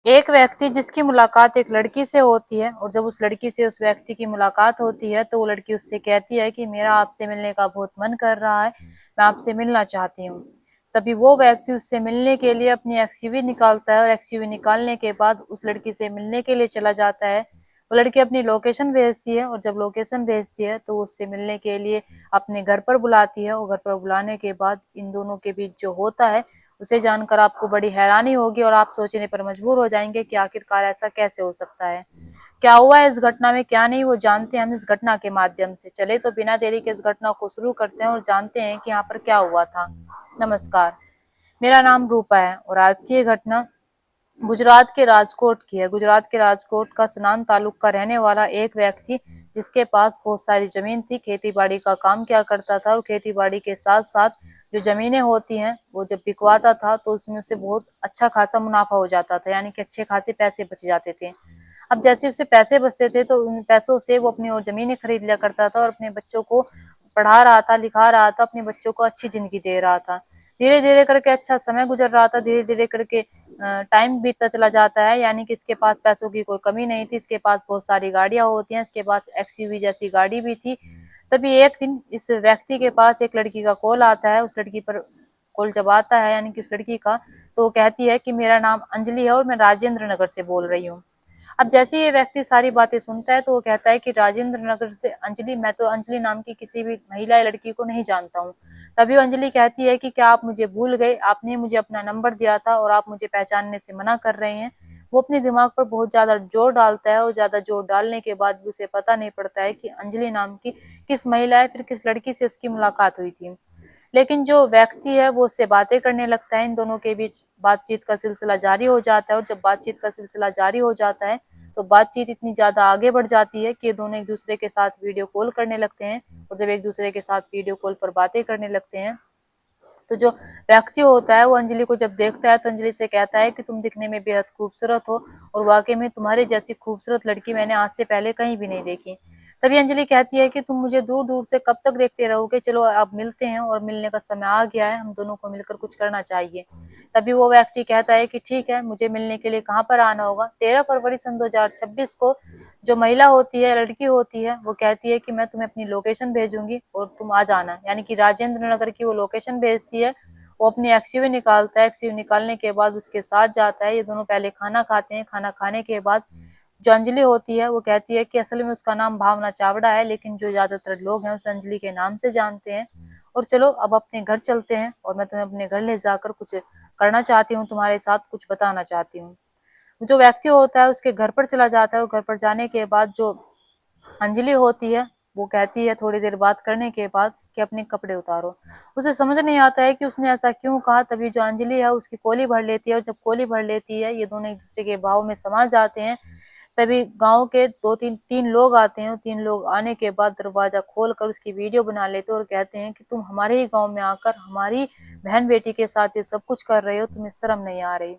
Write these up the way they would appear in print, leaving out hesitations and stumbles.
एक व्यक्ति जिसकी मुलाकात एक लड़की से होती है और जब उस लड़की से उस व्यक्ति की मुलाकात होती है तो वो लड़की उससे कहती है कि मेरा आपसे मिलने का बहुत मन कर रहा है, मैं आपसे मिलना चाहती हूँ। तभी वो व्यक्ति उससे मिलने के लिए अपनी एक्सयूवी निकालता है और एक्सयूवी निकालने के बाद उस लड़की से मिलने के लिए चला जाता है। वो लड़की अपनी लोकेशन भेजती है और जब लोकेशन भेजती है तो उससे मिलने के लिए अपने घर पर बुलाती है और घर पर बुलाने के बाद इन दोनों के बीच जो होता है उसे जानकर आपको बड़ी हैरानी होगी और आप सोचने पर मजबूर हो जाएंगे कि आखिरकार ऐसा कैसे हो सकता है, क्या हुआ है इस घटना में क्या नहीं, वो जानते हैं हम इस घटना के माध्यम से। चले तो बिना देरी के इस घटना को शुरू करते हैं और जानते हैं कि यहाँ पर क्या हुआ था। नमस्कार, मेरा नाम रूपा है और आज की ये घटना गुजरात के राजकोट की है। गुजरात के राजकोट का सनान तालुक का रहने वाला एक व्यक्ति जिसके पास बहुत सारी जमीन थी, खेती बाड़ी का काम किया करता था और खेती बाड़ी के साथ साथ जो जमीनें होती हैं वो जब बिकवाता था तो उसमें उसे बहुत अच्छा खासा मुनाफा हो जाता था, यानी कि अच्छे खासे पैसे बच जाते थे। अब जैसे उसे पैसे बचते थे तो उन पैसों से वो अपनी और जमीनें खरीद लिया करता था और अपने बच्चों को पढ़ा रहा था, लिखा रहा था, अपने बच्चों को अच्छी जिंदगी दे रहा था। धीरे धीरे करके अच्छा समय गुजर रहा था, धीरे धीरे करके टाइम बीतता चला जाता है, यानी कि इसके पास पैसों की कोई कमी नहीं थी, इसके पास बहुत सारी गाड़ियां होती हैं, इसके पास एक्सयूवी जैसी गाड़ी भी थी। तभी एक दिन इस व्यक्ति के पास एक लड़की का कॉल आता है। उस लड़की पर कॉल जब आता है, यानी कि उस लड़की का, तो वो कहती है कि मेरा नाम अंजलि है और मैं राजेंद्र नगर से बोल रही हूँ। अब जैसे ये व्यक्ति सारी बातें सुनता है तो वो कहता है कि राजेंद्र नगर से अंजलि, मैं तो अंजलि नाम की किसी भी महिला या लड़की को नहीं जानता हूँ। तभी अंजलि कहती है कि क्या आप मुझे भूल गए, आपने मुझे अपना नंबर दिया था और आप मुझे पहचानने से मना कर रहे हैं। वो अपने दिमाग पर बहुत ज्यादा जोर डालता है और ज्यादा जोर डालने के बाद भी उसे पता नहीं पड़ता है कि अंजलि नाम की किस महिला है, फिर किस लड़की से उसकी मुलाकात हुई थी। लेकिन जो व्यक्ति है वो उससे बातें करने लगता है, इन दोनों के बीच बातचीत का सिलसिला जारी हो जाता है और जब बातचीत का सिलसिला जारी हो जाता है तो बातचीत इतनी ज्यादा आगे बढ़ जाती है कि ये दोनों एक दूसरे के साथ वीडियो कॉल करने लगते हैं। और जब एक दूसरे के साथ वीडियो कॉल पर बातें करने लगते हैं तो जो व्यक्ति होता है वो अंजलि को जब देखता है तो अंजलि से कहता है कि तुम दिखने में बेहद खूबसूरत हो और वाकई में तुम्हारे जैसी खूबसूरत लड़की मैंने आज से पहले कहीं भी नहीं देखी। तभी अंजलि कहती है कि तुम मुझे दूर दूर से कब तक देखते रहोगे, चलो अब मिलते हैं और मिलने का समय आ गया है, हम दोनों को मिलकर कुछ करना चाहिए। तभी वो व्यक्ति कहता है कि ठीक है, मुझे मिलने के लिए कहाँ पर आना होगा। 13 फरवरी सन 2026 को जो महिला होती है, लड़की होती है, वो कहती है कि मैं तुम्हें अपनी लोकेशन भेजूंगी और तुम आ जाना, यानी कि राजेंद्र नगर की वो लोकेशन भेजती है। वो अपनी एक्सयूवी निकालता है, एक्सयूवी निकालने के बाद उसके साथ जाता है। ये दोनों पहले खाना खाते हैं, खाना खाने के बाद जो अंजलि होती है वो कहती है कि असल में उसका नाम भावना चावड़ा है, लेकिन जो ज्यादातर लोग हैं उसे अंजलि के नाम से जानते हैं। और चलो अब अपने घर चलते हैं और मैं तुम्हें अपने घर ले जाकर कुछ करना चाहती हूँ, तुम्हारे साथ कुछ बताना चाहती हूँ। जो व्यक्ति होता है उसके घर पर चला जाता है और घर पर जाने के बाद जो अंजलि होती है वो कहती है थोड़ी देर बात करने के बाद कि अपने कपड़े उतारो। उसे समझ नहीं आता है कि उसने ऐसा क्यों कहा। तभी जो अंजलि है उसकी कोली भर लेती है और जब कोली भर लेती है ये दोनों एक दूसरे के भाव में समा जाते हैं। तभी गांव के दो तीन तीन लोग आते हैं और तीन लोग आने के बाद दरवाजा खोल कर उसकी वीडियो बना लेते हैं और कहते हैं कि तुम हमारे ही गांव में आकर हमारी बहन बेटी के साथ ये सब कुछ कर रहे हो, तुम्हें शर्म नहीं आ रही।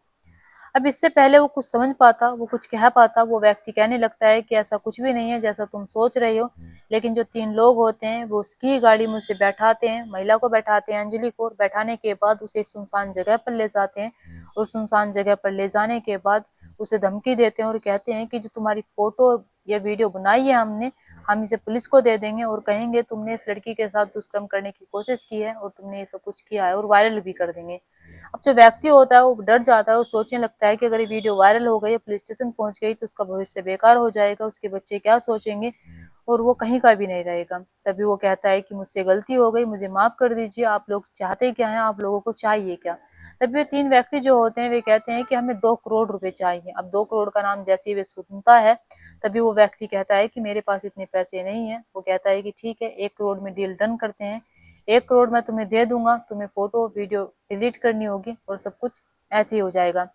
अब इससे पहले वो कुछ समझ पाता, वो कुछ कह पाता, वो व्यक्ति कहने लगता है कि ऐसा कुछ भी नहीं है जैसा तुम सोच रहे हो। लेकिन जो तीन लोग होते हैं वो उसकी ही गाड़ी में उसे बैठाते हैं, महिला को बैठाते हैं, अंजलि को, और बैठाने के बाद उसे एक सुनसान जगह पर ले जाते हैं। और सुनसान जगह पर ले जाने के बाद उसे धमकी देते हैं और कहते हैं कि जो तुम्हारी फोटो या वीडियो बनाई है हमने, हम इसे पुलिस को दे देंगे और कहेंगे तुमने इस लड़की के साथ दुष्कर्म करने की कोशिश की है और तुमने ये सब कुछ किया है, और वायरल भी कर देंगे। अब जो व्यक्ति होता है वो डर जाता है, वो सोचने लगता है कि अगर ये वीडियो वायरल हो गई, पुलिस स्टेशन पहुंच गई तो उसका भविष्य बेकार हो जाएगा, उसके बच्चे क्या सोचेंगे, और वो कहीं का भी नहीं रहेगा। तभी वो कहता है कि मुझसे गलती हो गई, मुझे माफ कर दीजिए, आप लोग चाहते क्या हैं, आप लोगों को चाहिए क्या। तभी वे तीन व्यक्ति जो होते हैं वे कहते हैं कि हमें 2 करोड़ रुपए चाहिए। अब 2 करोड़ का नाम जैसे ही वे सुनता है तभी वो व्यक्ति कहता है कि मेरे पास इतने पैसे नहीं है। वो कहता है कि ठीक है, 1 करोड़ में डील डन करते हैं, 1 करोड़ मैं तुम्हें दे दूंगा, तुम्हें फोटो वीडियो डिलीट करनी होगी और सब कुछ ऐसे ही हो जाएगा।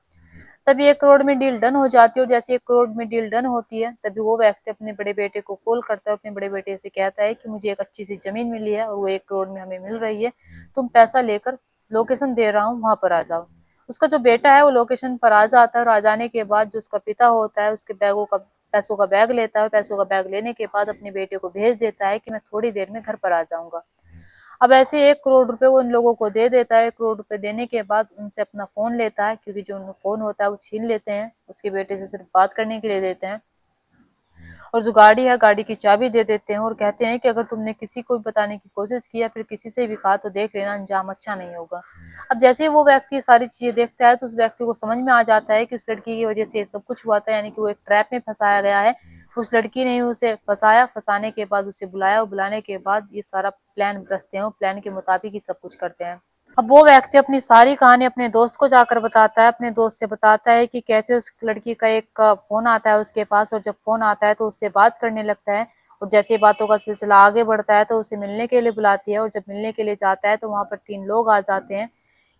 तभी 1 करोड़ में डील डन हो जाती है और जैसे 1 करोड़ में डील डन होती है तभी वो व्यक्ति अपने बड़े बेटे को कॉल करता है, अपने बड़े बेटे से कहता है कि मुझे एक अच्छी सी जमीन मिली है और वो 1 करोड़ में हमें मिल रही है, तुम पैसा लेकर लोकेशन दे रहा हूँ वहां पर आ जाओ। उसका जो बेटा है वो लोकेशन पर आ जाता है और आ जाने के बाद जो उसका पिता होता है उसके बैगों का पैसों का बैग लेता है और पैसों का बैग लेने के बाद अपने बेटे को भेज देता है कि मैं थोड़ी देर में घर पर आ जाऊंगा। अब ऐसे 1 करोड़ रुपए वो इन लोगों को दे देता है। 1 करोड़ रुपए देने के बाद उनसे अपना फोन लेता है, क्योंकि जो फोन होता है वो छीन लेते हैं, उसके बेटे से सिर्फ बात करने के लिए देते हैं। और जो गाड़ी है, गाड़ी की चाबी दे देते हैं और कहते हैं कि अगर तुमने किसी को भी बताने की कोशिश की या फिर किसी से भी कहा तो देख लेना, अंजाम अच्छा नहीं होगा। अब जैसे ही वो व्यक्ति सारी चीजें देखता है तो उस व्यक्ति को समझ में आ जाता है कि उस लड़की की वजह से ये सब कुछ हुआ था, यानी कि वो एक ट्रैप में फंसाया गया है। उस लड़की ने ही उसे फंसाया, फंसाने के बाद उसे बुलाया और बुलाने के बाद ये सारा प्लान रचते हैं और प्लान के मुताबिक ही सब कुछ करते हैं। अब वो व्यक्ति अपनी सारी कहानी अपने दोस्त को जाकर बताता है, अपने दोस्त से बताता है कि कैसे उस लड़की का एक फोन आता है उसके पास, और जब फोन आता है तो उससे बात करने लगता है। और जैसे ही बातों का सिलसिला आगे बढ़ता है तो उसे मिलने के लिए बुलाती है, और जब मिलने के लिए जाता है तो वहां पर 3 लोग आ जाते हैं।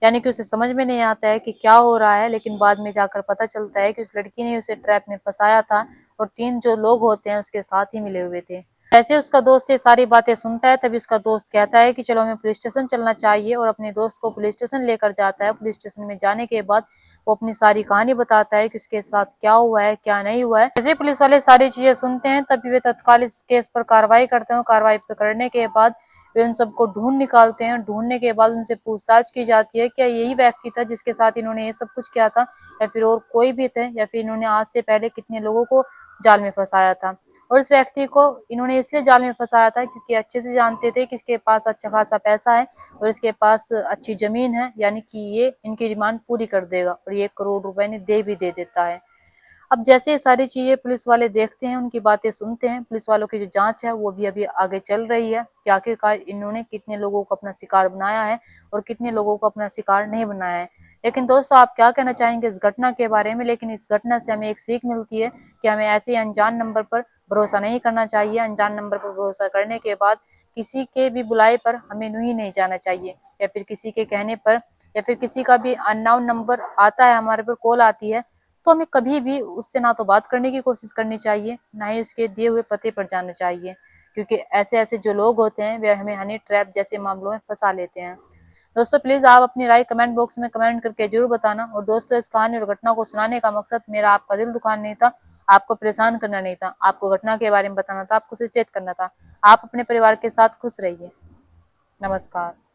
यानी कि उसे समझ में नहीं आता है कि क्या हो रहा है, लेकिन बाद में जाकर पता चलता है कि उस लड़की ने उसे ट्रैप में फंसाया था और 3 जो लोग होते हैं उसके साथ ही मिले हुए थे। जैसे उसका दोस्त ये सारी बातें सुनता है तभी उसका दोस्त कहता है कि चलो हमें पुलिस स्टेशन चलना चाहिए, और अपने दोस्त को पुलिस स्टेशन लेकर जाता है। पुलिस स्टेशन में जाने के बाद वो अपनी सारी कहानी बताता है कि उसके साथ क्या हुआ है क्या नहीं हुआ है। जैसे पुलिस वाले सारी चीजें सुनते हैं तभी वे तत्काल इस केस पर कार्रवाई करते हैं। कार्रवाई करने के बाद वे उन सबको ढूंढ निकालते हैं। ढूंढने के बाद उनसे पूछताछ की जाती है क्या यही व्यक्ति था जिसके साथ इन्होंने ये सब कुछ किया था, या फिर और कोई भी थे, या फिर इन्होंने आज से पहले कितने लोगों को जाल में फंसाया था। और इस व्यक्ति को इन्होंने इसलिए जाल में फंसाया था क्योंकि अच्छे से जानते थे कि इसके पास अच्छा खासा पैसा है और इसके पास अच्छी जमीन है, यानी कि ये इनकी डिमांड पूरी कर देगा, और ये 1 करोड़ रुपए ने दे भी दे देता है। अब जैसे ये सारी चीजें पुलिस वाले देखते हैं, उनकी बातें सुनते हैं, पुलिस वालों की जो जांच है वो भी अभी आगे चल रही है कि आखिरकार इन्होंने कितने लोगों को अपना शिकार बनाया है और कितने लोगों को अपना शिकार नहीं बनाया है। लेकिन दोस्तों, आप क्या कहना चाहेंगे इस घटना के बारे में? लेकिन इस घटना से हमें एक सीख मिलती है कि हमें ऐसे अनजान नंबर पर भरोसा नहीं करना चाहिए। अनजान नंबर पर भरोसा करने के बाद किसी के भी बुलाए पर हमें नहीं जाना चाहिए, या फिर किसी के कहने पर, या फिर किसी का भी अननोन नंबर आता है, हमारे पर कॉल आती है, तो हमें कभी भी उससे ना तो बात करने की कोशिश करनी चाहिए, ना ही उसके दिए हुए पते पर जाना चाहिए, क्योंकि ऐसे ऐसे जो लोग होते हैं वे हमें हनी ट्रैप जैसे मामलों में फंसा लेते हैं। दोस्तों, प्लीज आप अपनी राय कमेंट बॉक्स में कमेंट करके जरूर बताना। और दोस्तों, इस कहानी और घटना को सुनाने का मकसद मेरा आपका दिल दुखाना नहीं था, आपको परेशान करना नहीं था, आपको घटना के बारे में बताना था, आपको सचेत करना था। आप अपने परिवार के साथ खुश रहिए। नमस्कार।